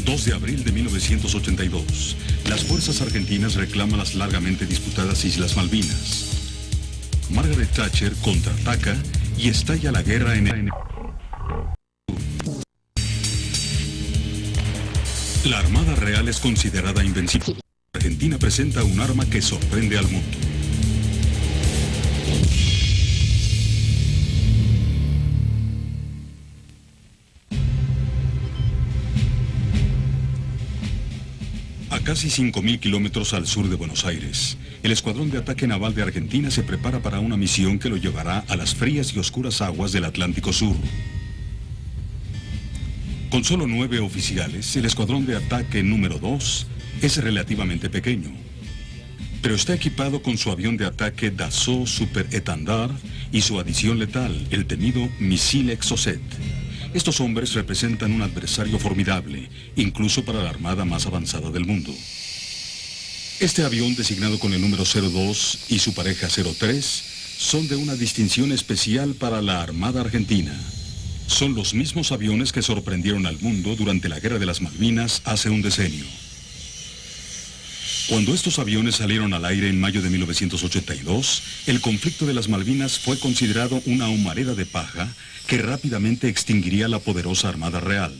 2 de abril de 1982. Las fuerzas argentinas reclaman las largamente disputadas Islas Malvinas. Margaret Thatcher contraataca y estalla la guerra en el... La Armada Real es considerada invencible. Argentina presenta un arma que sorprende al mundo. A casi 5.000 kilómetros al sur de Buenos Aires, el Escuadrón de Ataque Naval de Argentina se prepara para una misión que lo llevará a las frías y oscuras aguas del Atlántico Sur. Con solo 9 oficiales, el Escuadrón de Ataque número 2 es relativamente pequeño, pero está equipado con su avión de ataque Dassault Super Étendard y su adición letal, el temido misil Exocet. Estos hombres representan un adversario formidable, incluso para la armada más avanzada del mundo. Este avión, designado con el número 02 y su pareja 03, son de una distinción especial para la Armada Argentina. Son los mismos aviones que sorprendieron al mundo durante la Guerra de las Malvinas hace un decenio. Cuando estos aviones salieron al aire en mayo de 1982, el conflicto de las Malvinas fue considerado una humareda de paja que rápidamente extinguiría la poderosa Armada Real.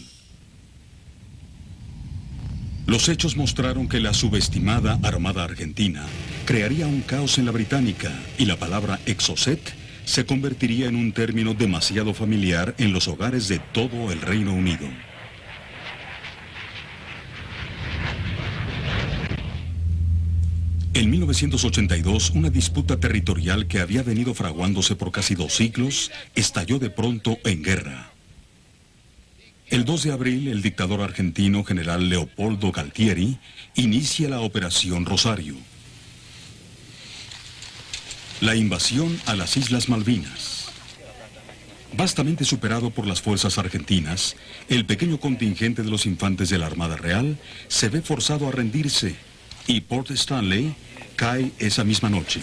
Los hechos mostraron que la subestimada Armada Argentina crearía un caos en la británica y la palabra Exocet se convertiría en un término demasiado familiar en los hogares de todo el Reino Unido. En 1982, una disputa territorial que había venido fraguándose por casi 2 siglos, estalló de pronto en guerra. El 2 de abril, el dictador argentino general Leopoldo Galtieri inicia la Operación Rosario. La invasión a las Islas Malvinas. Vastamente superado por las fuerzas argentinas, el pequeño contingente de los infantes de la Armada Real se ve forzado a rendirse y Port Stanley cae esa misma noche.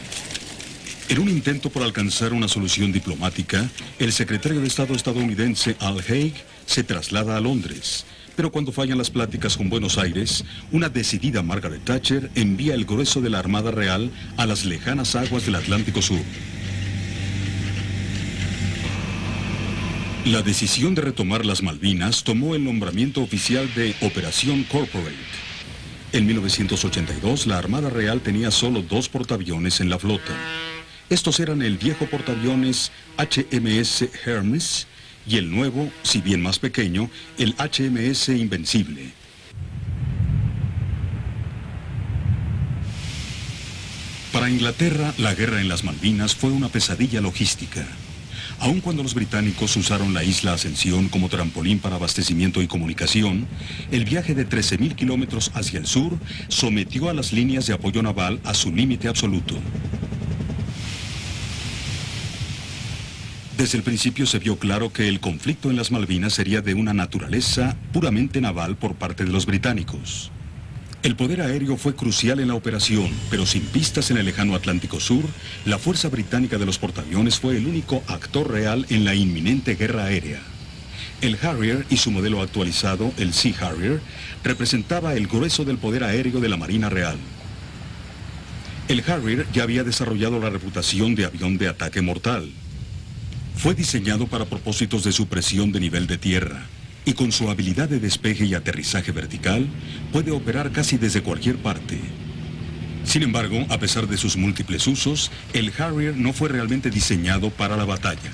En un intento por alcanzar una solución diplomática, el secretario de Estado estadounidense Al Haig se traslada a Londres, pero cuando fallan las pláticas con Buenos Aires, una decidida Margaret Thatcher envía el grueso de la Armada Real a las lejanas aguas del Atlántico Sur. La decisión de retomar las Malvinas tomó el nombramiento oficial de Operación Corporate. En 1982, la Armada Real tenía solo 2 portaaviones en la flota. Estos eran el viejo portaaviones HMS Hermes y el nuevo, si bien más pequeño, el HMS Invencible. Para Inglaterra, la guerra en las Malvinas fue una pesadilla logística. Aun cuando los británicos usaron la isla Ascensión como trampolín para abastecimiento y comunicación, el viaje de 13.000 kilómetros hacia el sur sometió a las líneas de apoyo naval a su límite absoluto. Desde el principio se vio claro que el conflicto en las Malvinas sería de una naturaleza puramente naval por parte de los británicos. El poder aéreo fue crucial en la operación, pero sin pistas en el lejano Atlántico Sur, la fuerza británica de los portaaviones fue el único actor real en la inminente guerra aérea. El Harrier y su modelo actualizado, el Sea Harrier, representaba el grueso del poder aéreo de la Marina Real. El Harrier ya había desarrollado la reputación de avión de ataque mortal. Fue diseñado para propósitos de supresión de nivel de tierra, y con su habilidad de despegue y aterrizaje vertical, puede operar casi desde cualquier parte. Sin embargo, a pesar de sus múltiples usos, el Harrier no fue realmente diseñado para la batalla.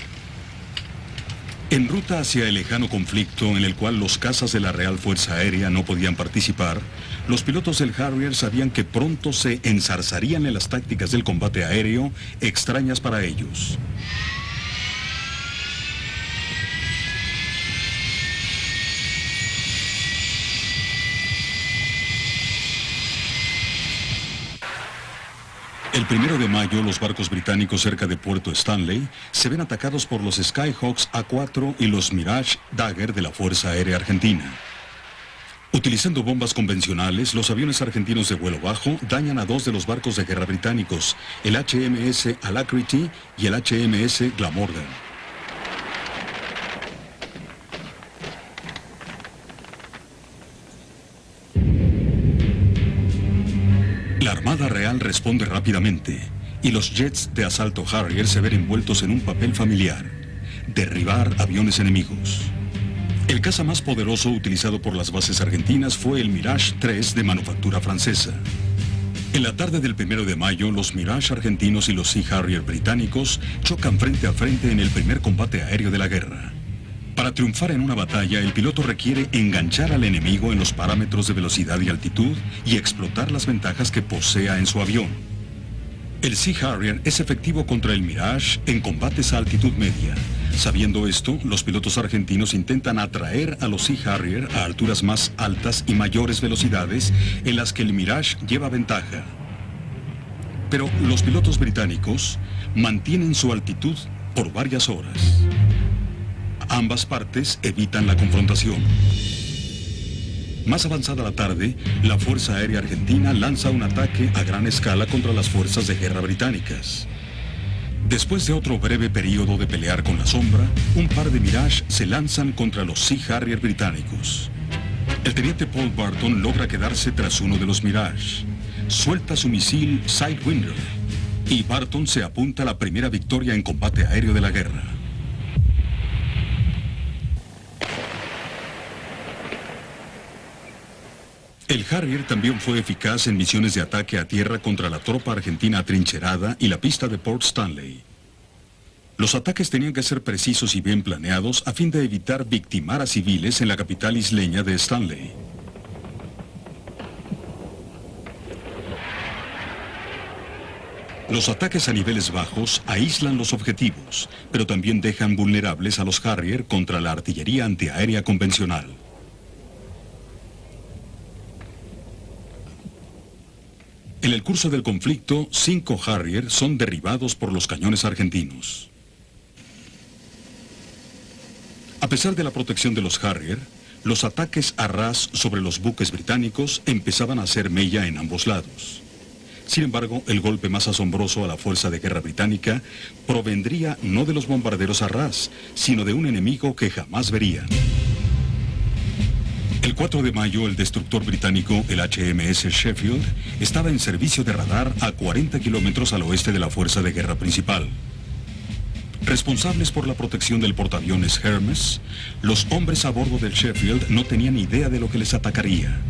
En ruta hacia el lejano conflicto en el cual los cazas de la Real Fuerza Aérea no podían participar, los pilotos del Harrier sabían que pronto se enzarzarían en las tácticas del combate aéreo extrañas para ellos. El 1 de mayo, los barcos británicos cerca de Puerto Stanley se ven atacados por los Skyhawks A4 y los Mirage Dagger de la Fuerza Aérea Argentina. Utilizando bombas convencionales, los aviones argentinos de vuelo bajo dañan a 2 de los barcos de guerra británicos, el HMS Alacrity y el HMS Glamorgan. La Armada Real responde rápidamente y los jets de asalto Harrier se ven envueltos en un papel familiar: derribar aviones enemigos. El caza más poderoso utilizado por las bases argentinas fue el Mirage 3 de manufactura francesa. En la tarde del 1 de mayo, los Mirage argentinos y los Sea Harrier británicos chocan frente a frente en el primer combate aéreo de la guerra. Para triunfar en una batalla, el piloto requiere enganchar al enemigo en los parámetros de velocidad y altitud y explotar las ventajas que posea en su avión. El Sea Harrier es efectivo contra el Mirage en combates a altitud media. Sabiendo esto, los pilotos argentinos intentan atraer a los Sea Harrier a alturas más altas y mayores velocidades en las que el Mirage lleva ventaja. Pero los pilotos británicos mantienen su altitud por varias horas. Ambas partes evitan la confrontación. Más avanzada la tarde, la Fuerza Aérea Argentina lanza un ataque a gran escala contra las fuerzas de guerra británicas. Después de otro breve periodo de pelear con la sombra, un par de Mirage se lanzan contra los Sea Harrier británicos. El teniente Paul Barton logra quedarse tras uno de los Mirage. Suelta su misil Sidewinder y Barton se apunta a la primera victoria en combate aéreo de la guerra. El Harrier también fue eficaz en misiones de ataque a tierra contra la tropa argentina atrincherada y la pista de Port Stanley. Los ataques tenían que ser precisos y bien planeados a fin de evitar victimar a civiles en la capital isleña de Stanley. Los ataques a niveles bajos aíslan los objetivos, pero también dejan vulnerables a los Harrier contra la artillería antiaérea convencional. En el curso del conflicto, 5 Harrier son derribados por los cañones argentinos. A pesar de la protección de los Harrier, los ataques a ras sobre los buques británicos empezaban a hacer mella en ambos lados. Sin embargo, el golpe más asombroso a la fuerza de guerra británica provendría no de los bombarderos a ras, sino de un enemigo que jamás verían. El 4 de mayo, el destructor británico, el HMS Sheffield, estaba en servicio de radar a 40 kilómetros al oeste de la fuerza de guerra principal. Responsables por la protección del portaaviones Hermes, los hombres a bordo del Sheffield no tenían idea de lo que les atacaría.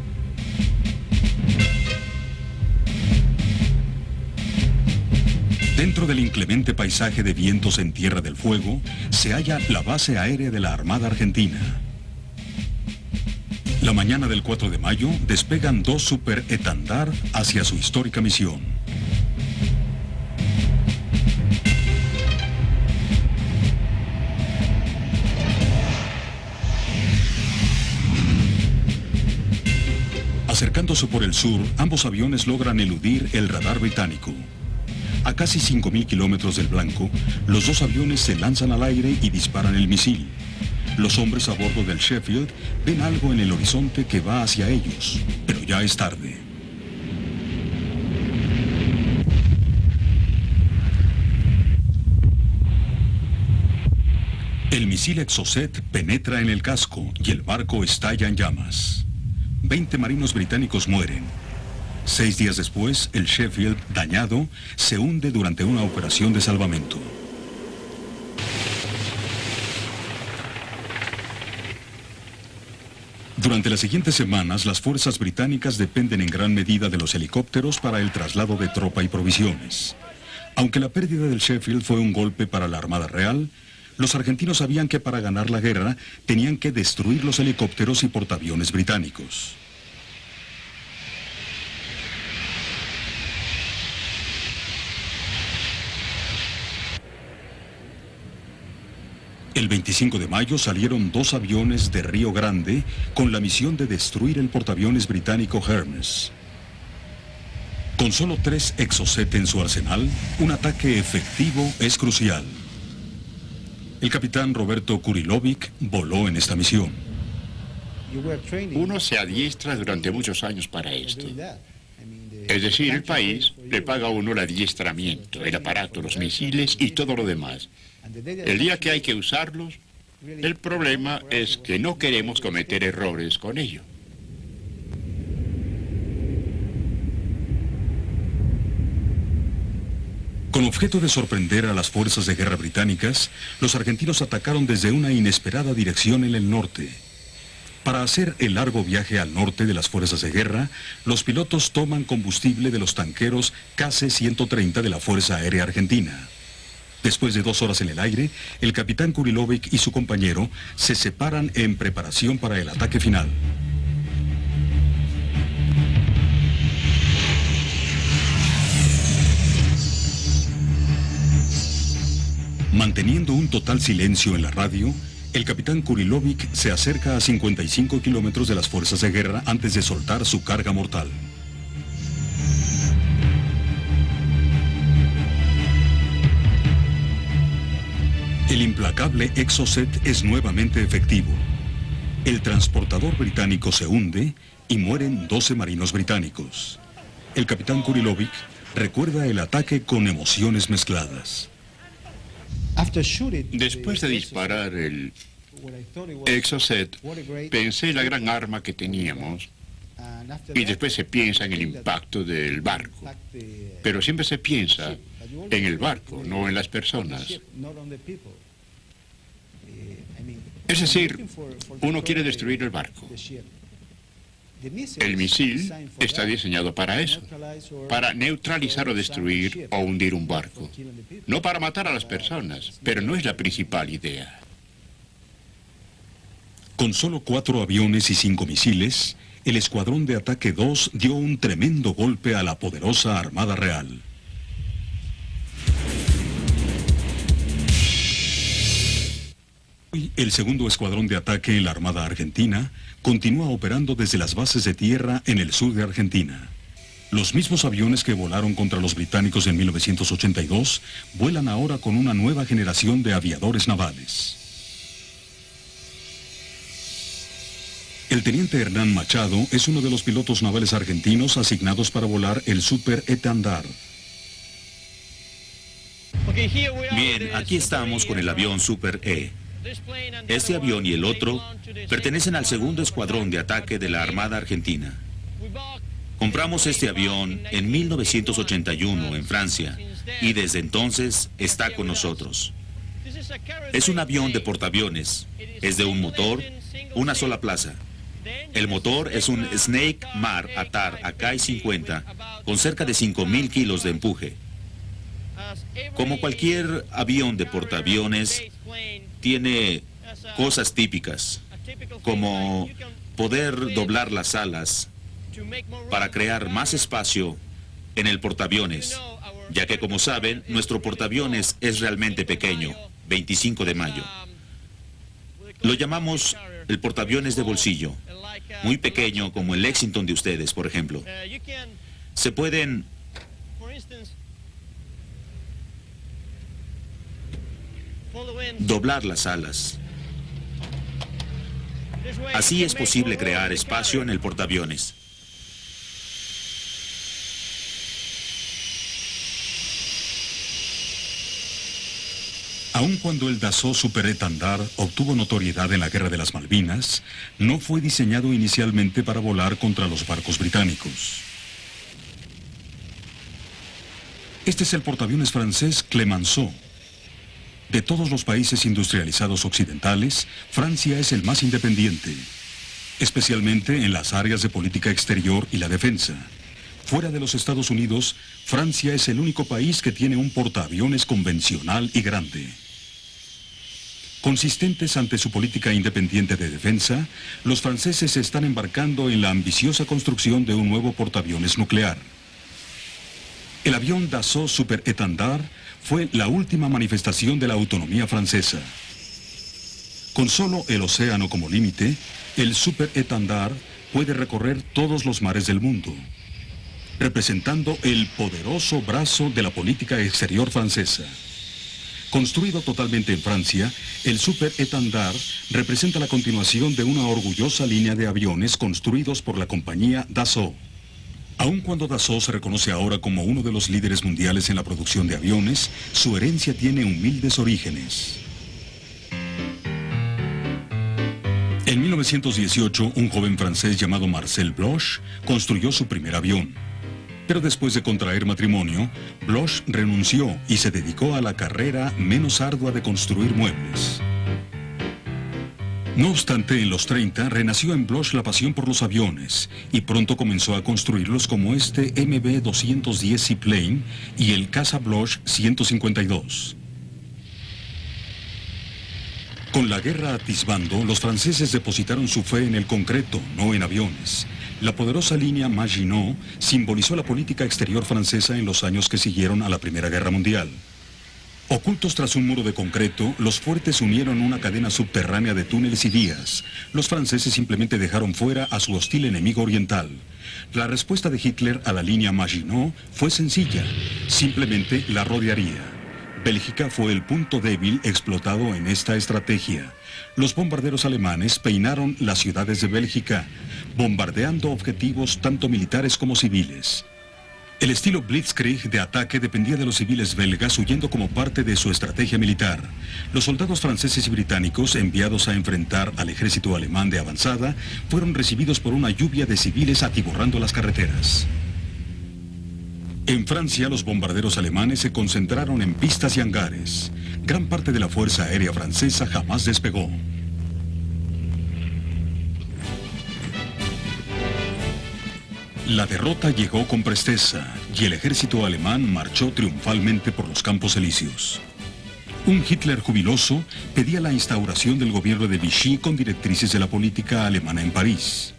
Dentro del inclemente paisaje de vientos en Tierra del Fuego, se halla la base aérea de la Armada Argentina. La mañana del 4 de mayo despegan 2 Super Etendard hacia su histórica misión. Acercándose por el sur, ambos aviones logran eludir el radar británico. A casi 5.000 kilómetros del blanco, los 2 aviones se lanzan al aire y disparan el misil. Los hombres a bordo del Sheffield ven algo en el horizonte que va hacia ellos, pero ya es tarde. El misil Exocet penetra en el casco y el barco estalla en llamas. 20 marinos británicos mueren. 6 días después, el Sheffield, dañado, se hunde durante una operación de salvamento. Durante las siguientes semanas, las fuerzas británicas dependen en gran medida de los helicópteros para el traslado de tropa y provisiones. Aunque la pérdida del Sheffield fue un golpe para la Armada Real, los argentinos sabían que para ganar la guerra tenían que destruir los helicópteros y portaaviones británicos. El 25 de mayo salieron 2 aviones de Río Grande con la misión de destruir el portaaviones británico Hermes. Con solo 3 Exocet en su arsenal, un ataque efectivo es crucial. El capitán Roberto Kurilovic voló en esta misión. Uno se adiestra durante muchos años para esto. Es decir, el país le paga a uno el adiestramiento, el aparato, los misiles y todo lo demás. El día que hay que usarlos, el problema es que no queremos cometer errores con ello. Con objeto de sorprender a las fuerzas de guerra británicas, los argentinos atacaron desde una inesperada dirección en el norte. Para hacer el largo viaje al norte de las fuerzas de guerra, los pilotos toman combustible de los tanqueros KC-130 de la Fuerza Aérea Argentina. Después de 2 horas en el aire, el capitán Kurilovic y su compañero se separan en preparación para el ataque final. Manteniendo un total silencio en la radio, el capitán Kurilovic se acerca a 55 kilómetros de las fuerzas de guerra antes de soltar su carga mortal. El implacable Exocet es nuevamente efectivo. El transportador británico se hunde y mueren 12 marinos británicos. El capitán Kurilovic recuerda el ataque con emociones mezcladas. Después de disparar el Exocet, pensé en la gran arma que teníamos y después se piensa en el impacto del barco. Pero siempre se piensa en el barco, no en las personas. Es decir, uno quiere destruir el barco. El misil está diseñado para eso, para neutralizar o destruir o hundir un barco. No para matar a las personas, pero no es la principal idea. Con solo 4 aviones y 5 misiles, el Escuadrón de Ataque 2 dio un tremendo golpe a la poderosa Armada Real. El segundo escuadrón de ataque en la Armada Argentina continúa operando desde las bases de tierra en el sur de Argentina. Los mismos aviones que volaron contra los británicos en 1982 vuelan ahora con una nueva generación de aviadores navales. El teniente Hernán Machado es uno de los pilotos navales argentinos asignados para volar el Super Étendard. Bien, aquí estamos con el avión Super E. Este avión y el otro pertenecen al segundo escuadrón de ataque de la Armada Argentina. Compramos este avión en 1981 en Francia y desde entonces está con nosotros. Es un avión de portaaviones, es de un motor, una sola plaza. El motor es un Snake Mar Atar Akai 50 con cerca de 5.000 kilos de empuje. Como cualquier avión de portaaviones, tiene cosas típicas, como poder doblar las alas para crear más espacio en el portaaviones, ya que como saben, nuestro portaaviones es realmente pequeño, 25 de mayo. Lo llamamos el portaaviones de bolsillo, muy pequeño como el Lexington de ustedes, por ejemplo. Se pueden doblar las alas. Así es posible crear espacio en el portaaviones. Aun cuando el Dassault Super Étendard obtuvo notoriedad en la Guerra de las Malvinas, no fue diseñado inicialmente para volar contra los barcos británicos. Este es el portaaviones francés Clemenceau. De todos los países industrializados occidentales, Francia es el más independiente, especialmente en las áreas de política exterior y la defensa. Fuera de los Estados Unidos, Francia es el único país que tiene un portaaviones convencional y grande. Consistentes ante su política independiente de defensa, los franceses se están embarcando en la ambiciosa construcción de un nuevo portaaviones nuclear. El avión Dassault Super Étendard fue la última manifestación de la autonomía francesa. Con solo el océano como límite, el Super Étendard puede recorrer todos los mares del mundo, representando el poderoso brazo de la política exterior francesa. Construido totalmente en Francia, el Super Étendard representa la continuación de una orgullosa línea de aviones construidos por la compañía Dassault. Aun cuando Dassault se reconoce ahora como uno de los líderes mundiales en la producción de aviones, su herencia tiene humildes orígenes. En 1918, un joven francés llamado Marcel Bloch construyó su primer avión. Pero después de contraer matrimonio, Bloch renunció y se dedicó a la carrera menos ardua de construir muebles. No obstante, en los 30 renació en Bloch la pasión por los aviones y pronto comenzó a construirlos como este MB-210 Seaplane y el Casa Bloch 152. Con la guerra atisbando, los franceses depositaron su fe en el concreto, no en aviones. La poderosa línea Maginot simbolizó la política exterior francesa en los años que siguieron a la Primera Guerra Mundial. Ocultos tras un muro de concreto, los fuertes unieron una cadena subterránea de túneles y vías. Los franceses simplemente dejaron fuera a su hostil enemigo oriental. La respuesta de Hitler a la línea Maginot fue sencilla, simplemente la rodearía. Bélgica fue el punto débil explotado en esta estrategia. Los bombarderos alemanes peinaron las ciudades de Bélgica, bombardeando objetivos tanto militares como civiles. El estilo Blitzkrieg de ataque dependía de los civiles belgas huyendo como parte de su estrategia militar. Los soldados franceses y británicos enviados a enfrentar al ejército alemán de avanzada fueron recibidos por una lluvia de civiles atiborrando las carreteras. En Francia, los bombarderos alemanes se concentraron en pistas y hangares. Gran parte de la Fuerza Aérea Francesa jamás despegó. La derrota llegó con presteza y el ejército alemán marchó triunfalmente por los Campos Elíseos. Un Hitler jubiloso pedía la instauración del gobierno de Vichy con directrices de la política alemana en París.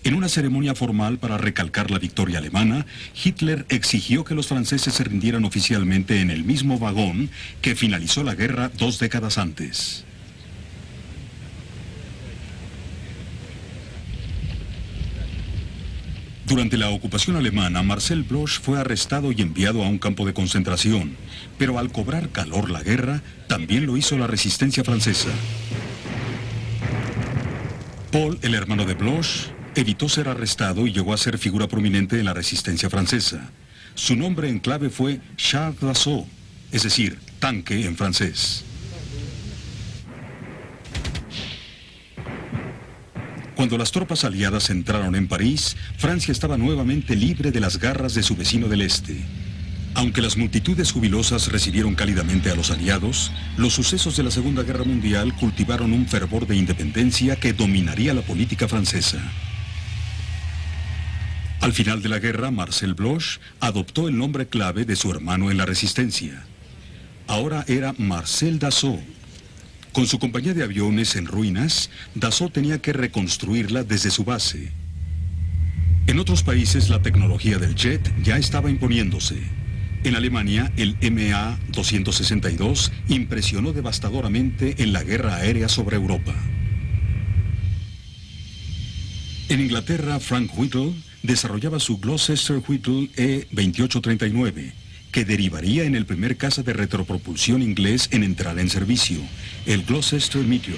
En una ceremonia formal para recalcar la victoria alemana, Hitler exigió que los franceses se rindieran oficialmente en el mismo vagón que finalizó la guerra 2 décadas antes. Durante la ocupación alemana, Marcel Bloch fue arrestado y enviado a un campo de concentración, pero al cobrar calor la guerra, también lo hizo la resistencia francesa. Paul, el hermano de Bloch, evitó ser arrestado y llegó a ser figura prominente en la resistencia francesa. Su nombre en clave fue Char d'Assaut, es decir, tanque en francés. Cuando las tropas aliadas entraron en París, Francia estaba nuevamente libre de las garras de su vecino del este. Aunque las multitudes jubilosas recibieron cálidamente a los aliados, los sucesos de la Segunda Guerra Mundial cultivaron un fervor de independencia que dominaría la política francesa. Al final de la guerra, Marcel Bloch adoptó el nombre clave de su hermano en la resistencia. Ahora era Marcel Dassault. Con su compañía de aviones en ruinas, Dassault tenía que reconstruirla desde su base. En otros países, la tecnología del jet ya estaba imponiéndose. En Alemania, el MA-262 impresionó devastadoramente en la guerra aérea sobre Europa. En Inglaterra, Frank Whittle desarrollaba su Gloucester Whittle E-2839, que derivaría en el primer caza de retropropulsión inglés en entrar en servicio, el Gloucester Meteor.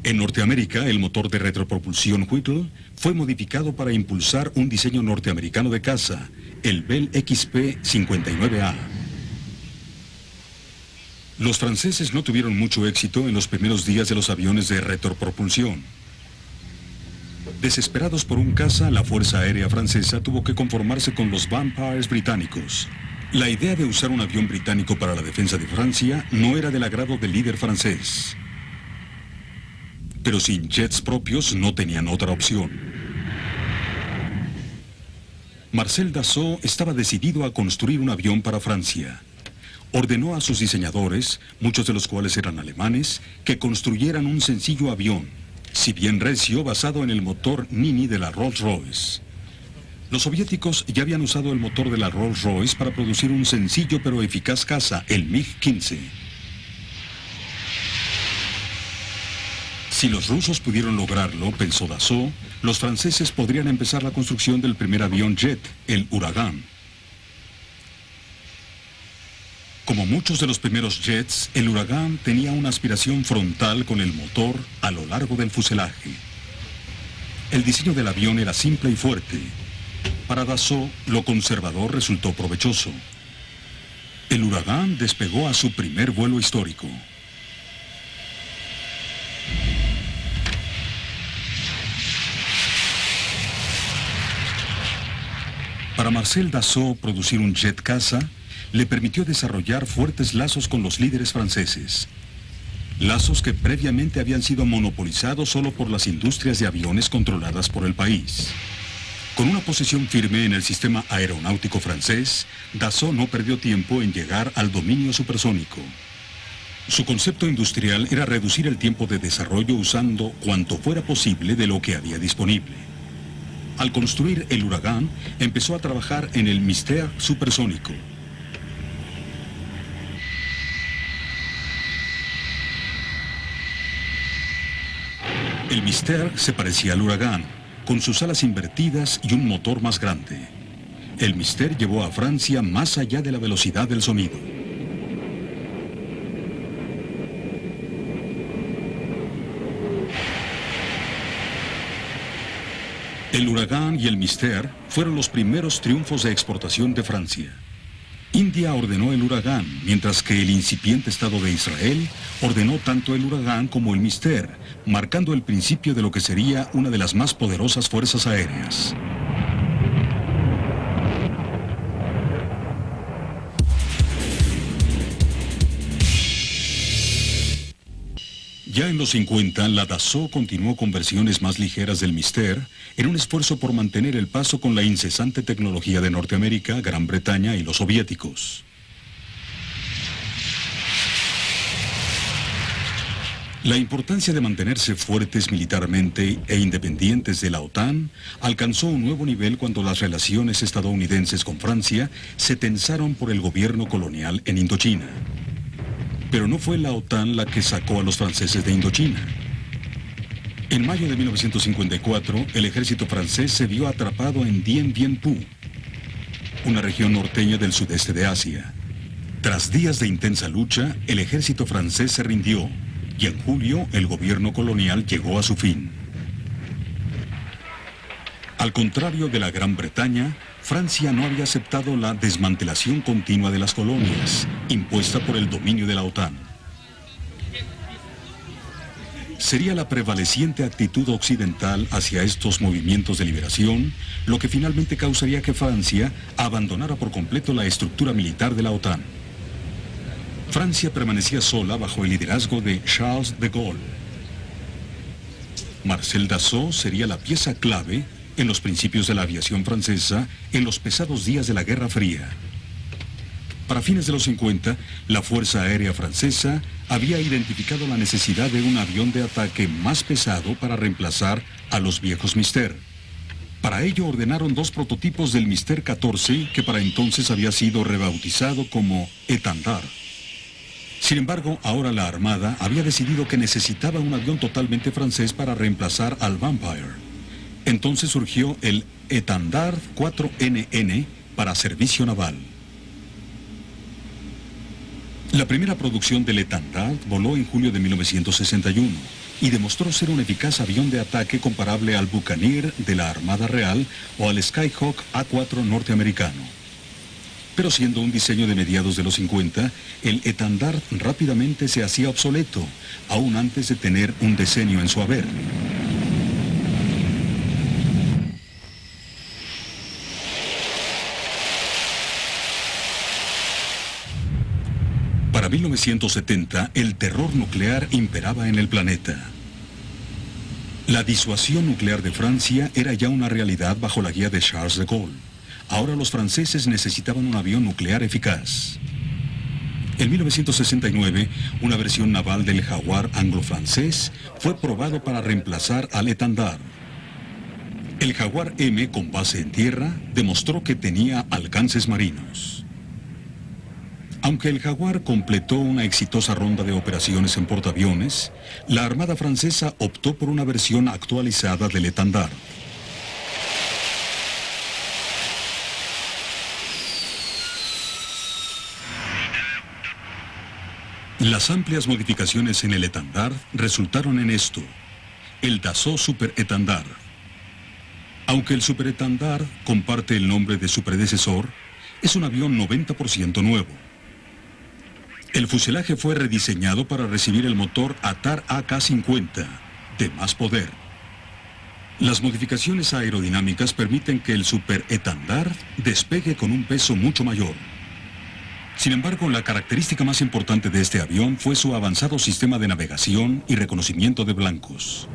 En Norteamérica, el motor de retropropulsión Whittle fue modificado para impulsar un diseño norteamericano de caza, el Bell XP-59A. Los franceses no tuvieron mucho éxito en los primeros días de los aviones de retropropulsión. Desesperados por un caza, la Fuerza Aérea Francesa tuvo que conformarse con los Vampires británicos. La idea de usar un avión británico para la defensa de Francia no era del agrado del líder francés. Pero sin jets propios no tenían otra opción. Marcel Dassault estaba decidido a construir un avión para Francia. Ordenó a sus diseñadores, muchos de los cuales eran alemanes, que construyeran un sencillo avión, si bien recio, basado en el motor Nini de la Rolls-Royce. Los soviéticos ya habían usado el motor de la Rolls-Royce para producir un sencillo pero eficaz caza, el MiG-15. Si los rusos pudieron lograrlo, pensó Dassault, los franceses podrían empezar la construcción del primer avión jet, el Ouragan. Como muchos de los primeros jets, el Ouragan tenía una aspiración frontal con el motor a lo largo del fuselaje. El diseño del avión era simple y fuerte. Para Dassault, lo conservador resultó provechoso. El Ouragan despegó a su primer vuelo histórico. Para Marcel Dassault, producir un jet caza le permitió desarrollar fuertes lazos con los líderes franceses. Lazos que previamente habían sido monopolizados solo por las industrias de aviones controladas por el país. Con una posición firme en el sistema aeronáutico francés, Dassault no perdió tiempo en llegar al dominio supersónico. Su concepto industrial era reducir el tiempo de desarrollo usando cuanto fuera posible de lo que había disponible. Al construir el Huracán, empezó a trabajar en el Mystère supersónico. El Mystère se parecía al Huracán, con sus alas invertidas y un motor más grande. El Mystère llevó a Francia más allá de la velocidad del sonido. El Huracán y el Mystère fueron los primeros triunfos de exportación de Francia. India ordenó el Huracán, mientras que el incipiente Estado de Israel ordenó tanto el Huracán como el Mystère, marcando el principio de lo que sería una de las más poderosas fuerzas aéreas. Ya en los 50, la Dassault continuó con versiones más ligeras del Mystère en un esfuerzo por mantener el paso con la incesante tecnología de Norteamérica, Gran Bretaña y los soviéticos. La importancia de mantenerse fuertes militarmente e independientes de la OTAN alcanzó un nuevo nivel cuando las relaciones estadounidenses con Francia se tensaron por el gobierno colonial en Indochina. Pero no fue la OTAN la que sacó a los franceses de Indochina. En mayo de 1954, el ejército francés se vio atrapado en Dien Bien Phu, una región norteña del sudeste de Asia. Tras días de intensa lucha, el ejército francés se rindió y en julio el gobierno colonial llegó a su fin. Al contrario de la Gran Bretaña, Francia no había aceptado la desmantelación continua de las colonias, impuesta por el dominio de la OTAN. Sería la prevaleciente actitud occidental hacia estos movimientos de liberación lo que finalmente causaría que Francia abandonara por completo la estructura militar de la OTAN. Francia permanecía sola bajo el liderazgo de Charles de Gaulle. Marcel Dassault sería la pieza clave en los principios de la aviación francesa en los pesados días de la Guerra Fría. Para fines de los 50, la Fuerza Aérea Francesa había identificado la necesidad de un avión de ataque más pesado para reemplazar a los viejos Mystère. Para ello ordenaron dos prototipos del Mystère 14, que para entonces había sido rebautizado como Étendard. Sin embargo, ahora la Armada había decidido que necesitaba un avión totalmente francés para reemplazar al Vampire. Entonces surgió el Étendard 4NN para servicio naval. La primera producción del Étendard voló en julio de 1961 y demostró ser un eficaz avión de ataque comparable al Buccaneer de la Armada Real o al Skyhawk A4 norteamericano. Pero siendo un diseño de mediados de los 50, el Étendard rápidamente se hacía obsoleto, aún antes de tener un decenio en su haber. Para 1970, el terror nuclear imperaba en el planeta. La disuasión nuclear de Francia era ya una realidad bajo la guía de Charles de Gaulle. Ahora los franceses necesitaban un avión nuclear eficaz. En 1969, una versión naval del Jaguar anglo-francés fue probado para reemplazar al Étendard. El Jaguar M, con base en tierra, demostró que tenía alcances marinos. Aunque el Jaguar completó una exitosa ronda de operaciones en portaaviones, la Armada francesa optó por una versión actualizada del Étendard. Las amplias modificaciones en el Étendard resultaron en esto: el Dassault Super Étendard. Aunque el Super Étendard comparte el nombre de su predecesor, es un avión 90% nuevo. El fuselaje fue rediseñado para recibir el motor ATAR AK-50, de más poder. Las modificaciones aerodinámicas permiten que el superétendard despegue con un peso mucho mayor. Sin embargo, la característica más importante de este avión fue su avanzado sistema de navegación y reconocimiento de blancos.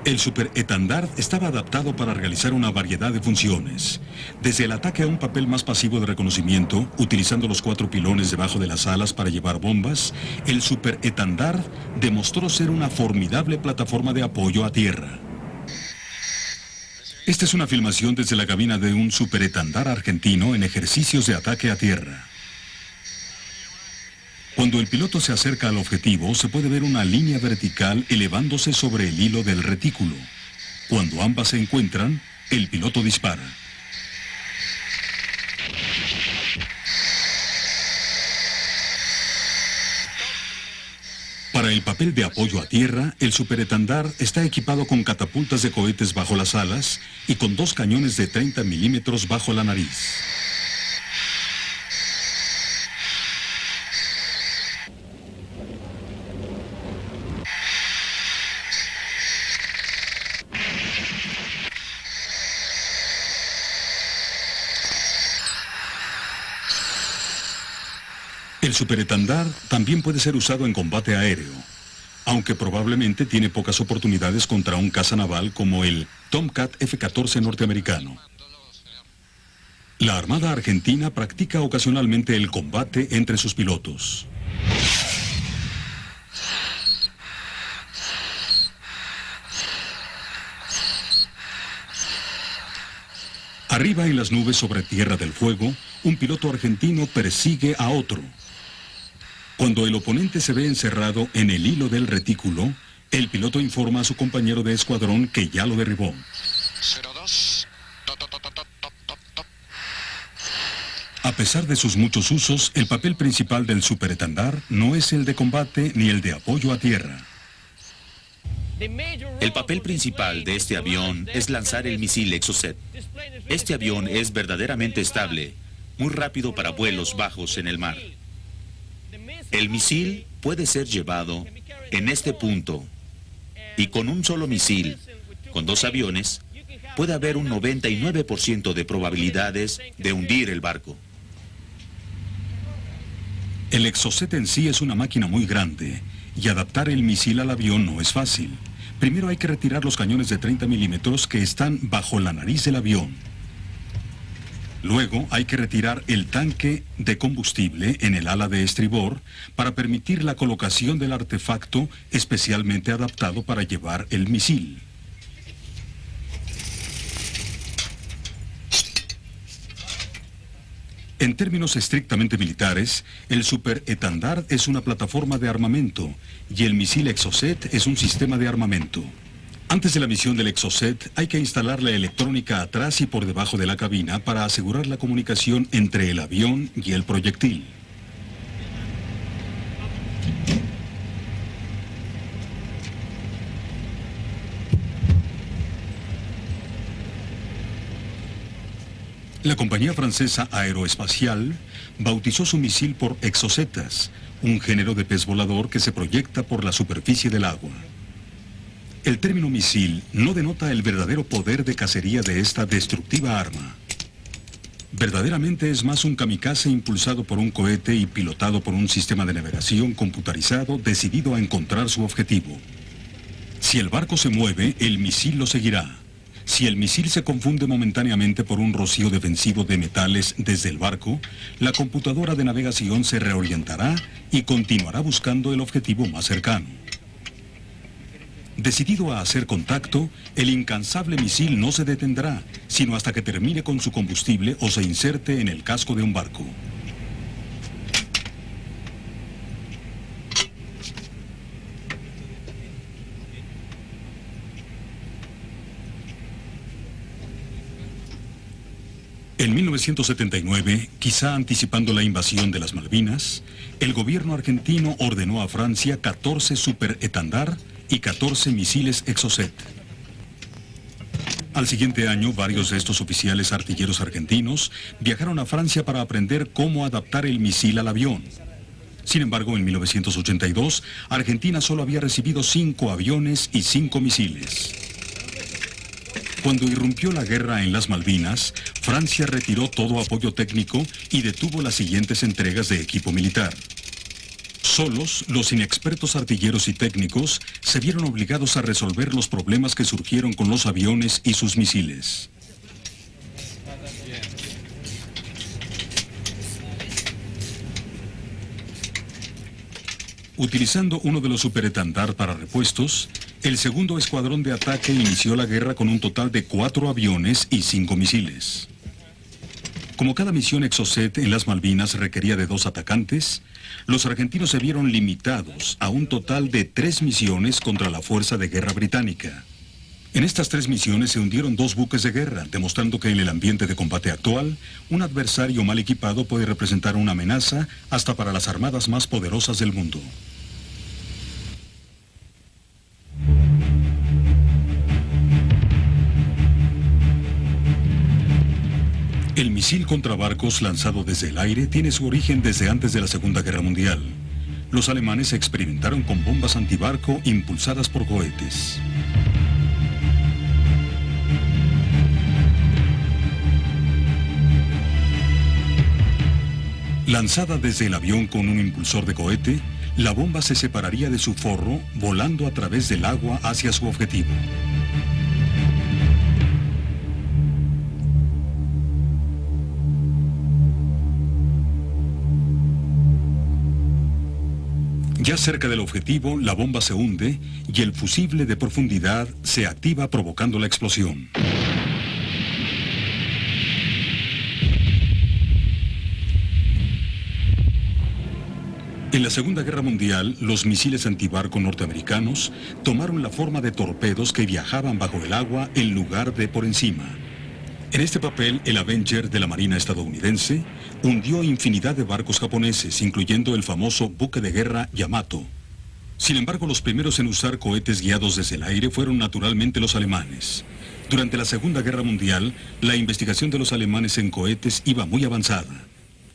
El superétendard estaba adaptado para realizar una variedad de funciones, desde el ataque a un papel más pasivo de reconocimiento, utilizando los 4 pilones debajo de las alas para llevar bombas. El superétendard demostró ser una formidable plataforma de apoyo a tierra. Esta es una filmación desde la cabina de un superétendard argentino en ejercicios de ataque a tierra. Cuando el piloto se acerca al objetivo, se puede ver una línea vertical elevándose sobre el hilo del retículo. Cuando ambas se encuentran, el piloto dispara. Para el papel de apoyo a tierra, el superétendard está equipado con catapultas de cohetes bajo las alas y con 2 cañones de 30 milímetros bajo la nariz. El superétendard también puede ser usado en combate aéreo, aunque probablemente tiene pocas oportunidades contra un caza naval como el Tomcat F-14 norteamericano. La Armada Argentina practica ocasionalmente el combate entre sus pilotos. Arriba en las nubes sobre Tierra del Fuego, un piloto argentino persigue a otro. Cuando el oponente se ve encerrado en el hilo del retículo, el piloto informa a su compañero de escuadrón que ya lo derribó. 02. A pesar de sus muchos usos, el papel principal del superétendard no es el de combate ni el de apoyo a tierra. El papel principal de este avión es lanzar el misil Exocet. Este avión es verdaderamente estable, muy rápido para vuelos bajos en el mar. El misil puede ser llevado en este punto y con un solo misil, con 2 aviones, puede haber un 99% de probabilidades de hundir el barco. El Exocet en sí es una máquina muy grande y adaptar el misil al avión no es fácil. Primero hay que retirar los cañones de 30 milímetros que están bajo la nariz del avión. Luego hay que retirar el tanque de combustible en el ala de estribor para permitir la colocación del artefacto especialmente adaptado para llevar el misil. En términos estrictamente militares, el superétendard es una plataforma de armamento y el misil Exocet es un sistema de armamento. Antes de la misión del Exocet hay que instalar la electrónica atrás y por debajo de la cabina para asegurar la comunicación entre el avión y el proyectil. La compañía francesa aeroespacial bautizó su misil por exocetas, un género de pez volador que se proyecta por la superficie del agua. El término misil no denota el verdadero poder de cacería de esta destructiva arma. Verdaderamente es más un kamikaze impulsado por un cohete y pilotado por un sistema de navegación computarizado decidido a encontrar su objetivo. Si el barco se mueve, el misil lo seguirá. Si el misil se confunde momentáneamente por un rocío defensivo de metales desde el barco, la computadora de navegación se reorientará y continuará buscando el objetivo más cercano. Decidido a hacer contacto, el incansable misil no se detendrá, sino hasta que termine con su combustible o se inserte en el casco de un barco. En 1979, quizá anticipando la invasión de las Malvinas, el gobierno argentino ordenó a Francia 14 superétendard y 14 misiles Exocet. Al siguiente año, varios de estos oficiales artilleros argentinos viajaron a Francia para aprender cómo adaptar el misil al avión. Sin embargo, en 1982, Argentina solo había recibido 5 aviones y 5 misiles. Cuando irrumpió la guerra en las Malvinas, Francia retiró todo apoyo técnico y detuvo las siguientes entregas de equipo militar. Solos, los inexpertos artilleros y técnicos se vieron obligados a resolver los problemas que surgieron con los aviones y sus misiles. Utilizando uno de los superetendard para repuestos, el segundo escuadrón de ataque inició la guerra con un total de 4 aviones y 5 misiles. Como cada misión Exocet en las Malvinas requería de 2 atacantes, los argentinos se vieron limitados a un total de 3 misiones contra la Fuerza de Guerra Británica. En estas 3 misiones se hundieron 2 buques de guerra, demostrando que en el ambiente de combate actual, un adversario mal equipado puede representar una amenaza hasta para las armadas más poderosas del mundo. El misil contra barcos lanzado desde el aire tiene su origen desde antes de la Segunda Guerra Mundial. Los alemanes experimentaron con bombas antibarco impulsadas por cohetes. Lanzada desde el avión con un impulsor de cohete, la bomba se separaría de su forro volando a través del agua hacia su objetivo. Ya cerca del objetivo, la bomba se hunde y el fusible de profundidad se activa provocando la explosión. En la Segunda Guerra Mundial, los misiles antibarco norteamericanos tomaron la forma de torpedos que viajaban bajo el agua en lugar de por encima. En este papel, el Avenger de la Marina estadounidense hundió infinidad de barcos japoneses, incluyendo el famoso buque de guerra Yamato. Sin embargo, los primeros en usar cohetes guiados desde el aire fueron naturalmente los alemanes. Durante la Segunda Guerra Mundial, la investigación de los alemanes en cohetes iba muy avanzada.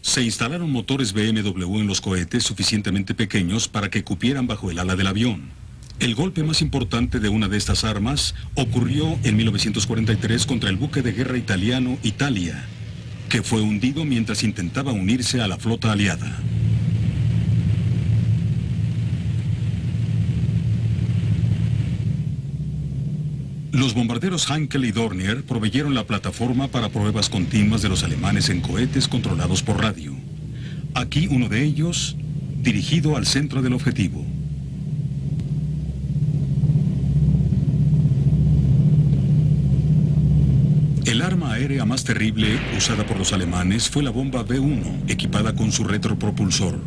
Se instalaron motores BMW en los cohetes suficientemente pequeños para que cupieran bajo el ala del avión. El golpe más importante de una de estas armas ocurrió en 1943 contra el buque de guerra italiano Italia, que fue hundido mientras intentaba unirse a la flota aliada. Los bombarderos Heinkel y Dornier proveyeron la plataforma para pruebas continuas de los alemanes en cohetes controlados por radio. Aquí uno de ellos, dirigido al centro del objetivo. El arma aérea más terrible usada por los alemanes fue la bomba B-1, equipada con su retropropulsor.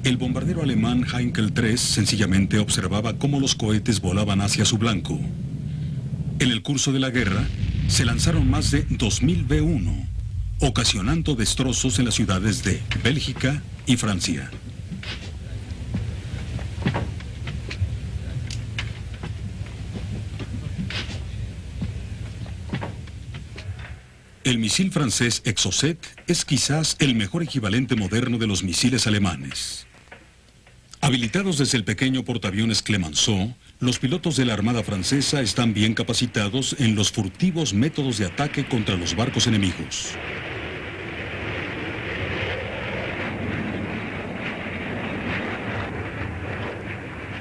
El bombardero alemán Heinkel III sencillamente observaba cómo los cohetes volaban hacia su blanco. En el curso de la guerra, se lanzaron más de 2.000 B-1, ocasionando destrozos en las ciudades de Bélgica y Francia. El misil francés Exocet es quizás el mejor equivalente moderno de los misiles alemanes. Habilitados desde el pequeño portaaviones Clemenceau, los pilotos de la Armada Francesa están bien capacitados en los furtivos métodos de ataque contra los barcos enemigos.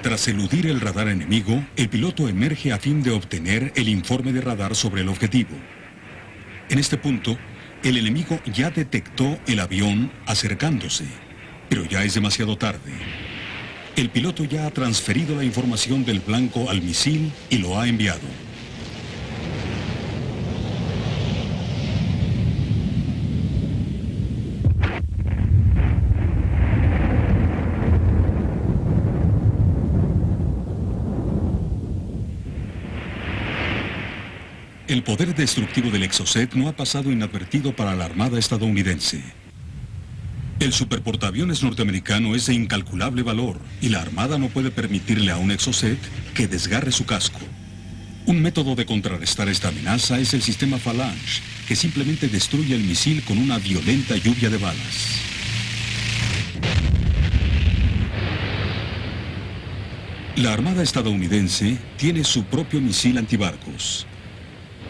Tras eludir el radar enemigo, el piloto emerge a fin de obtener el informe de radar sobre el objetivo. En este punto, el enemigo ya detectó el avión acercándose, pero ya es demasiado tarde. El piloto ya ha transferido la información del blanco al misil y lo ha enviado. El poder destructivo del Exocet no ha pasado inadvertido para la Armada estadounidense. El superportaaviones norteamericano es de incalculable valor y la Armada no puede permitirle a un Exocet que desgarre su casco. Un método de contrarrestar esta amenaza es el sistema Phalanx, que simplemente destruye el misil con una violenta lluvia de balas. La Armada estadounidense tiene su propio misil antibarcos.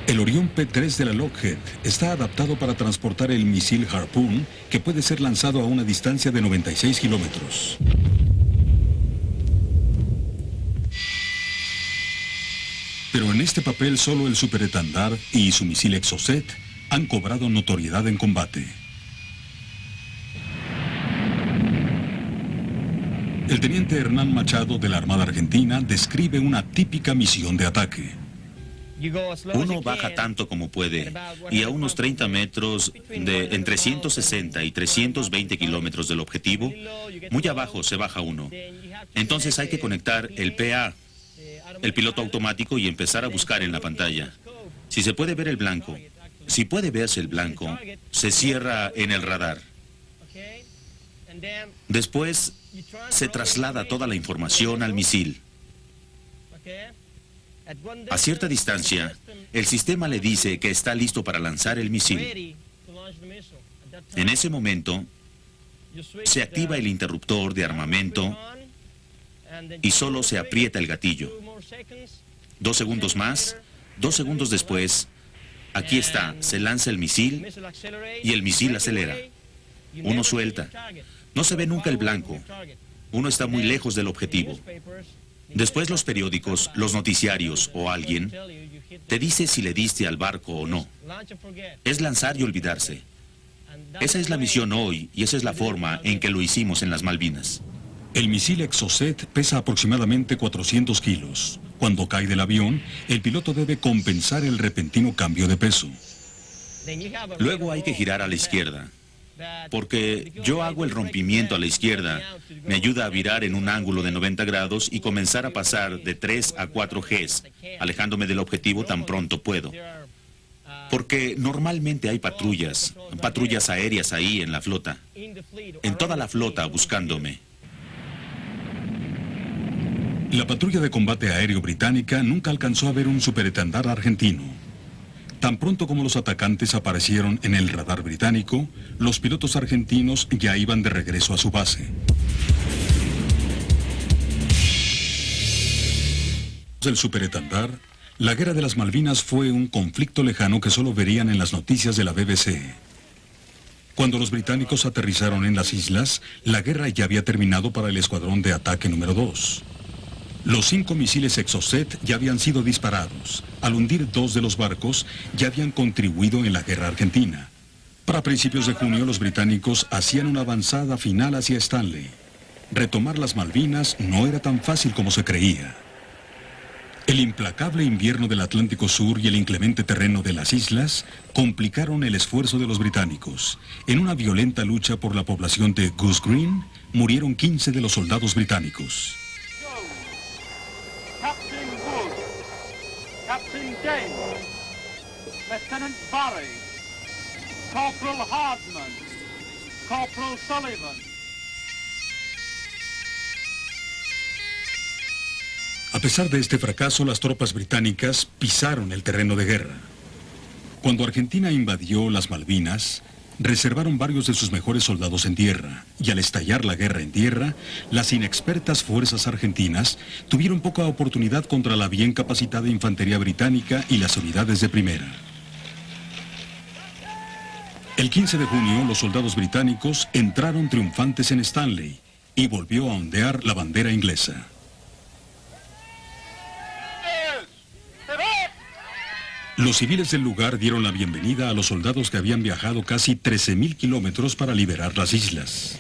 El Orión P-3 de la Lockheed está adaptado para transportar el misil Harpoon, que puede ser lanzado a una distancia de 96 kilómetros. Pero en este papel solo el Super Étendard y su misil Exocet han cobrado notoriedad en combate. El teniente Hernán Machado de la Armada Argentina describe una típica misión de ataque. Uno baja tanto como puede y a unos 30 metros de entre 160 y 320 kilómetros del objetivo, muy abajo se baja uno. Entonces hay que conectar el PA, el piloto automático, y empezar a buscar en la pantalla. Si se puede ver el blanco, si puede verse el blanco, se cierra en el radar. Después se traslada toda la información al misil. A cierta distancia, el sistema le dice que está listo para lanzar el misil. En ese momento, se activa el interruptor de armamento y solo se aprieta el gatillo. 2 segundos más, 2 segundos después, aquí está, se lanza el misil y el misil acelera. Uno suelta. No se ve nunca el blanco. Uno está muy lejos del objetivo. Después los periódicos, los noticiarios o alguien te dice si le diste al barco o no. Es lanzar y olvidarse. Esa es la misión hoy y esa es la forma en que lo hicimos en las Malvinas. El misil Exocet pesa aproximadamente 400 kilos. Cuando cae del avión, el piloto debe compensar el repentino cambio de peso. Luego hay que girar a la izquierda. Porque yo hago el rompimiento a la izquierda, me ayuda a virar en un ángulo de 90 grados y comenzar a pasar de 3 a 4 Gs, alejándome del objetivo tan pronto puedo. Porque normalmente hay patrullas aéreas ahí en la flota, en toda la flota buscándome. La patrulla de combate aéreo británica nunca alcanzó a ver un superétendard argentino. Tan pronto como los atacantes aparecieron en el radar británico, los pilotos argentinos ya iban de regreso a su base. El superétendard, la guerra de las Malvinas fue un conflicto lejano que solo verían en las noticias de la BBC. Cuando los británicos aterrizaron en las islas, la guerra ya había terminado para el escuadrón de ataque número 2. Los 5 misiles Exocet ya habían sido disparados. Al hundir 2 de los barcos, ya habían contribuido en la guerra argentina. Para principios de junio, los británicos hacían una avanzada final hacia Stanley. Retomar las Malvinas no era tan fácil como se creía. El implacable invierno del Atlántico Sur y el inclemente terreno de las islas complicaron el esfuerzo de los británicos. En una violenta lucha por la población de Goose Green, murieron 15 de los soldados británicos. Captain Wood, Captain James, Lieutenant Barry, Corporal Hardman, Corporal Sullivan. A pesar de este fracaso, las tropas británicas pisaron el terreno de guerra. Cuando Argentina invadió las Malvinas, reservaron varios de sus mejores soldados en tierra, y al estallar la guerra en tierra, las inexpertas fuerzas argentinas tuvieron poca oportunidad contra la bien capacitada infantería británica y las unidades de primera. El 15 de junio, los soldados británicos entraron triunfantes en Stanley y volvió a ondear la bandera inglesa. Los civiles del lugar dieron la bienvenida a los soldados que habían viajado casi 13.000 kilómetros para liberar las islas.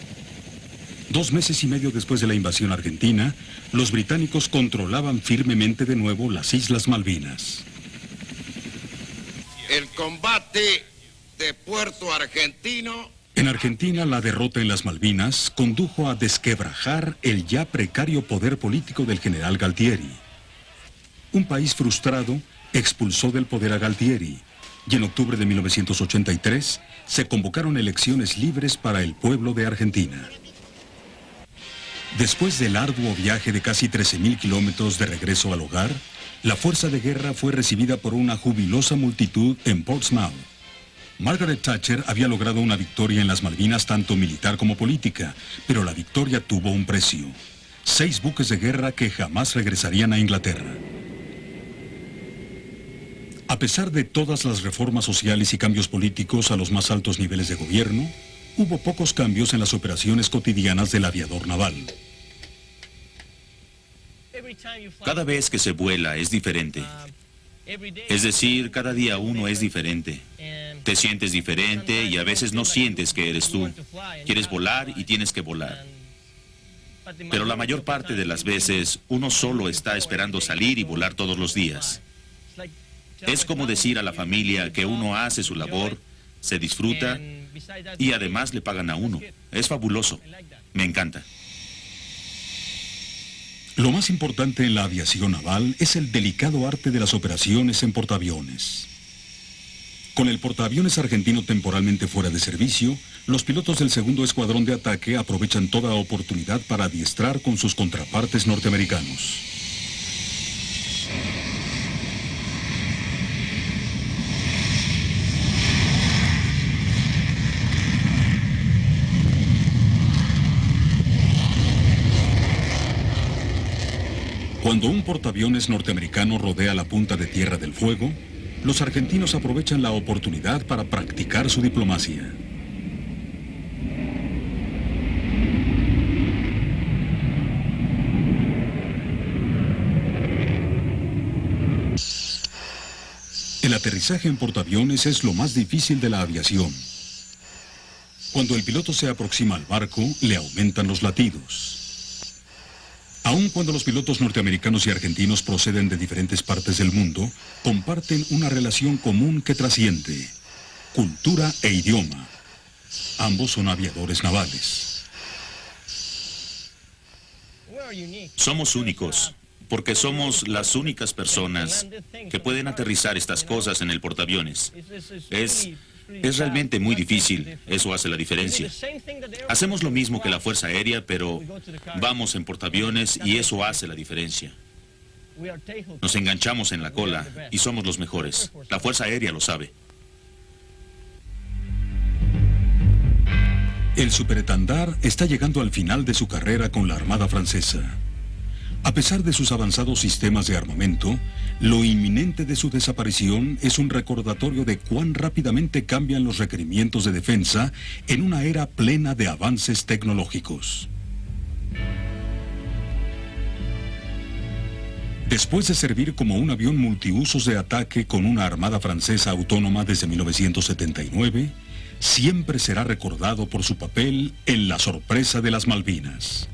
2 meses y medio después de la invasión argentina, los británicos controlaban firmemente de nuevo las Islas Malvinas. El combate de Puerto Argentino. En Argentina, la derrota en las Malvinas condujo a desquebrajar el ya precario poder político del general Galtieri. Un país frustrado expulsó del poder a Galtieri, y en octubre de 1983 se convocaron elecciones libres para el pueblo de Argentina. Después del arduo viaje de casi 13.000 kilómetros de regreso al hogar, la fuerza de guerra fue recibida por una jubilosa multitud en Portsmouth. Margaret Thatcher había logrado una victoria en las Malvinas tanto militar como política, pero la victoria tuvo un precio: 6 buques de guerra que jamás regresarían a Inglaterra. A pesar de todas las reformas sociales y cambios políticos a los más altos niveles de gobierno, hubo pocos cambios en las operaciones cotidianas del aviador naval. Cada vez que se vuela es diferente. Es decir, cada día uno es diferente. Te sientes diferente y a veces no sientes que eres tú. Quieres volar y tienes que volar. Pero la mayor parte de las veces uno solo está esperando salir y volar todos los días. Es como decir a la familia que uno hace su labor, se disfruta y además le pagan a uno. Es fabuloso. Me encanta. Lo más importante en la aviación naval es el delicado arte de las operaciones en portaaviones. Con el portaaviones argentino temporalmente fuera de servicio, los pilotos del segundo escuadrón de ataque aprovechan toda oportunidad para adiestrar con sus contrapartes norteamericanos. Cuando un portaaviones norteamericano rodea la punta de Tierra del Fuego, los argentinos aprovechan la oportunidad para practicar su diplomacia. El aterrizaje en portaaviones es lo más difícil de la aviación. Cuando el piloto se aproxima al barco, le aumentan los latidos. Aun cuando los pilotos norteamericanos y argentinos proceden de diferentes partes del mundo, comparten una relación común que trasciende: cultura e idioma. Ambos son aviadores navales. Somos únicos, porque somos las únicas personas que pueden aterrizar estas cosas en el portaaviones. Es realmente muy difícil, eso hace la diferencia. Hacemos lo mismo que la Fuerza Aérea, pero vamos en portaaviones y eso hace la diferencia. Nos enganchamos en la cola y somos los mejores. La Fuerza Aérea lo sabe. El superétendard está llegando al final de su carrera con la Armada Francesa. A pesar de sus avanzados sistemas de armamento, lo inminente de su desaparición es un recordatorio de cuán rápidamente cambian los requerimientos de defensa en una era plena de avances tecnológicos. Después de servir como un avión multiusos de ataque con una armada francesa autónoma desde 1979, siempre será recordado por su papel en la sorpresa de las Malvinas.